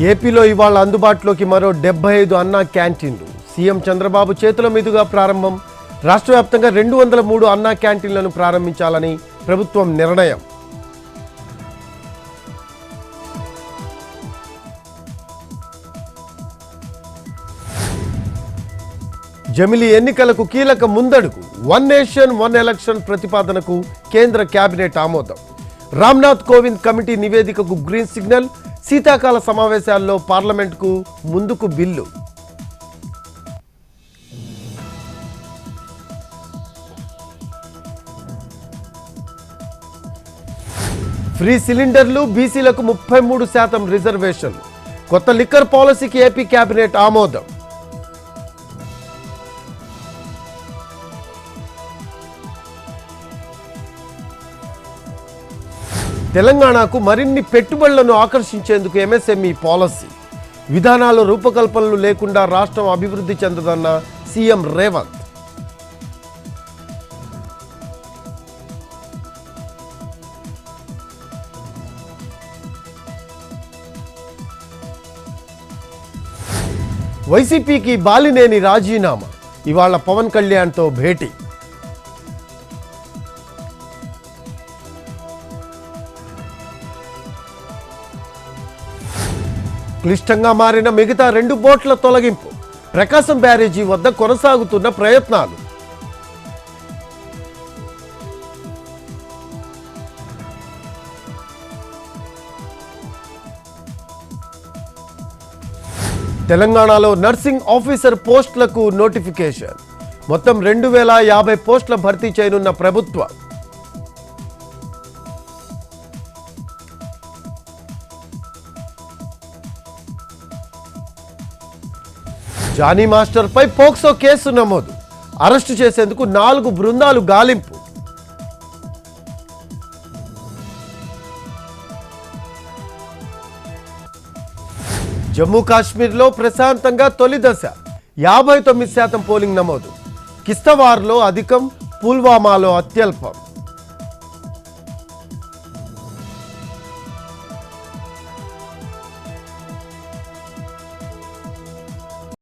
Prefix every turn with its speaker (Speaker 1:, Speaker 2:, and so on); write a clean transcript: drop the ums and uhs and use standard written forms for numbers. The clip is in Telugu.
Speaker 1: ఏపీలో ఇవాళ అందుబాటులోకి మరో 75 అన్నా క్యాంటీన్లు. సీఎం చంద్రబాబు చేతుల మీదుగా ప్రారంభం. రాష్ట్ర వ్యాప్తంగా 203 అన్నా క్యాంటీన్లను ప్రారంభించాలని ప్రభుత్వం నిర్ణయం. జమిలీ ఎన్నికలకు కీలక ముందడుగు. వన్ నేషన్ వన్ ఎలక్షన్ ప్రతిపాదనకు కేంద్ర కేబినెట్ ఆమోదం. రామ్నాథ్ కోవింద్ కమిటీ నివేదికకు గ్రీన్ సిగ్నల్. శీతాకాల సమావేశాల్లో పార్లమెంటుకు ముందుకు బిల్లు. ఫ్రీ సిలిండర్లు, బీసీలకు 33% రిజర్వేషన్లు. కొత్త లిక్కర్ పాలసీకి ఏపీ కేబినెట్ ఆమోదం. తెలంగాణకు మరిన్ని పెట్టుబడులను ఆకర్షించేందుకు ఎంఎస్ఎంఈ పాలసీ విధానాల రూపకల్పనలు లేకుండా రాష్ట్రం అభివృద్ధి చెందదన్న సీఎం రేవంత్. వైసీపీకి బాలినేని రాజీనామా. ఇవాళ పవన్ కళ్యాణ్తో భేటీ. క్లిష్టంగా మారిన మిగతా 2 బోట్ల తొలగింపు. ప్రకాశం బ్యారేజీ వద్ద కొనసాగుతున్న ప్రయత్నాలు. తెలంగాణలో నర్సింగ్ ఆఫీసర్ పోస్టులకు నోటిఫికేషన్. మొత్తం 2050 పోస్టుల భర్తీ చేయనున్న ప్రభుత్వం. జానీ మాస్టర్పై పోక్సో కేసు నమోదు. అరెస్టు చేసేందుకు 4 బృందాలు గాలింపు. జమ్మూ కాశ్మీర్లో ప్రశాంతంగా తొలి దశ 59% పోలింగ్ నమోదు. కిస్తవార్లో అధికం, పుల్వామాలో అత్యల్పం.